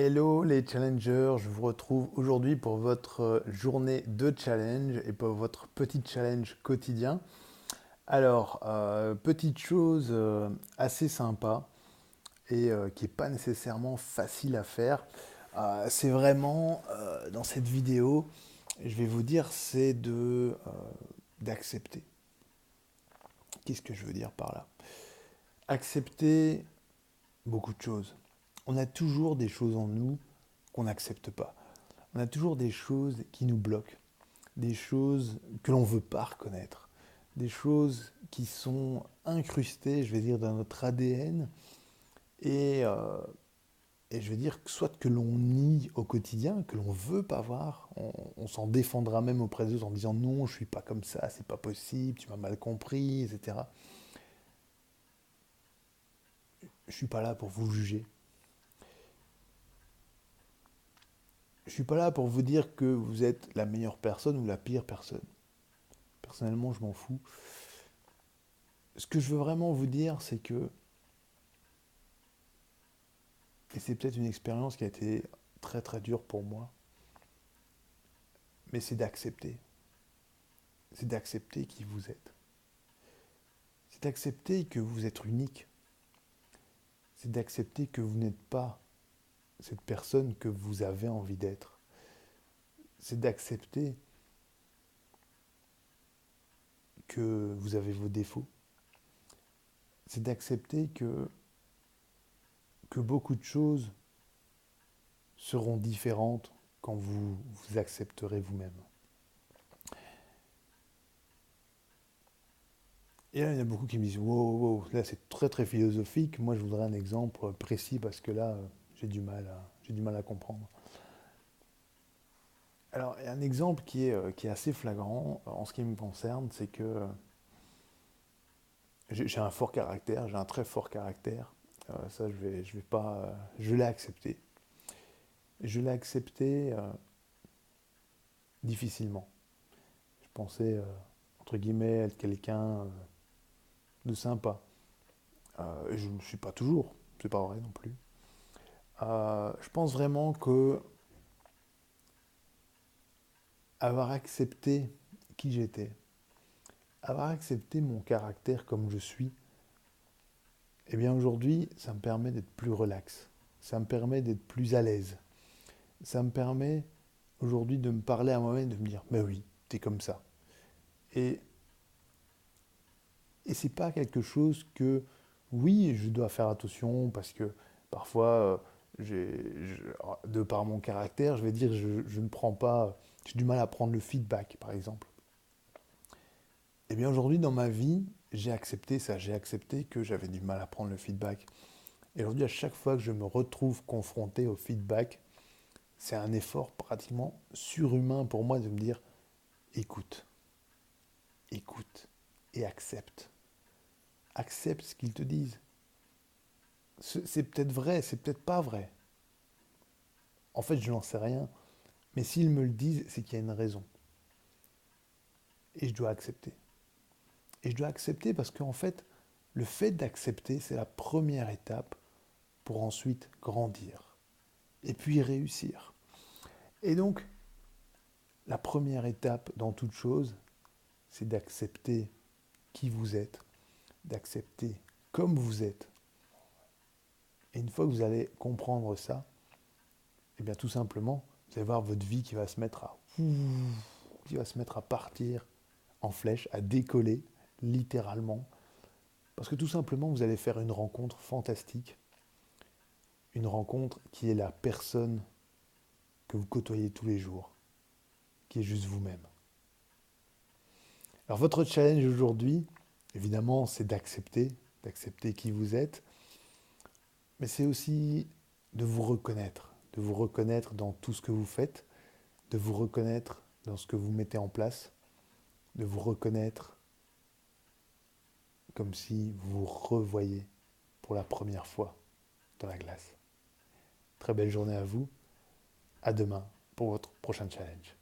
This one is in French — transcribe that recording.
Hello les challengers, je vous retrouve aujourd'hui pour votre journée de challenge et pour votre petit challenge quotidien. Alors, petite chose assez sympa et qui n'est pas nécessairement facile à faire. C'est vraiment dans cette vidéo, je vais vous dire, c'est d'accepter. Qu'est-ce que je veux dire par là? Accepter beaucoup de choses. On a toujours des choses en nous qu'on n'accepte pas. On a toujours des choses qui nous bloquent, des choses que l'on ne veut pas reconnaître, des choses qui sont incrustées, je vais dire, dans notre ADN et, euh, et je vais dire soit que l'on nie au quotidien, que l'on ne veut pas voir, on s'en défendra même auprès d'eux en disant non, je ne suis pas comme ça, c'est pas possible, tu m'as mal compris, etc. Je ne suis pas là pour vous juger. Je ne suis pas là pour vous dire que vous êtes la meilleure personne ou la pire personne. Personnellement, je m'en fous. Ce que je veux vraiment vous dire, c'est que, et c'est peut-être une expérience qui a été très très dure pour moi, mais c'est d'accepter. C'est d'accepter qui vous êtes. C'est d'accepter que vous êtes unique. C'est d'accepter que vous n'êtes pas cette personne que vous avez envie d'être. C'est d'accepter que vous avez vos défauts. C'est d'accepter que beaucoup de choses seront différentes quand vous vous accepterez vous-même. Et là, il y en a beaucoup qui me disent wow, wow, là c'est très très philosophique. Moi, je voudrais un exemple précis parce que là, j'ai du mal à comprendre. Alors, il y a un exemple qui est assez flagrant en ce qui me concerne, c'est que j'ai un fort caractère, j'ai un très fort caractère. Ça, je vais pas, je l'ai accepté. Je l'ai accepté difficilement. Je pensais, entre guillemets, être quelqu'un de sympa. Et je ne le suis pas toujours, c'est pas vrai non plus. Je pense vraiment que avoir accepté qui j'étais, avoir accepté mon caractère comme je suis, eh bien aujourd'hui, ça me permet d'être plus relax. Ça me permet d'être plus à l'aise. Ça me permet aujourd'hui de me parler à moi-même, de me dire, mais oui, t'es comme ça. Et, et c'est pas quelque chose que, oui, je dois faire attention parce que parfois, de par mon caractère, je vais dire, je ne prends pas, j'ai du mal à prendre le feedback, par exemple. Eh bien aujourd'hui dans ma vie, j'ai accepté ça, j'ai accepté que j'avais du mal à prendre le feedback. Et aujourd'hui, à chaque fois que je me retrouve confronté au feedback, c'est un effort pratiquement surhumain pour moi de me dire écoute, écoute et accepte. Accepte ce qu'ils te disent. C'est peut-être vrai, c'est peut-être pas vrai. En fait, je n'en sais rien. Mais s'ils me le disent, c'est qu'il y a une raison. Et je dois accepter. Et je dois accepter parce qu'en fait, le fait d'accepter, c'est la première étape pour ensuite grandir. Et puis réussir. Et donc, la première étape dans toute chose, c'est d'accepter qui vous êtes, d'accepter comme vous êtes. Et une fois que vous allez comprendre ça, et bien tout simplement, vous allez voir votre vie qui va se mettre à partir en flèche, à décoller, littéralement. Parce que tout simplement, vous allez faire une rencontre fantastique, une rencontre qui est la personne que vous côtoyez tous les jours, qui est juste vous-même. Alors votre challenge aujourd'hui, évidemment, c'est d'accepter qui vous êtes, mais c'est aussi de vous reconnaître dans tout ce que vous faites, de vous reconnaître dans ce que vous mettez en place, de vous reconnaître comme si vous vous revoyez pour la première fois dans la glace. Très belle journée à vous, à demain pour votre prochain challenge.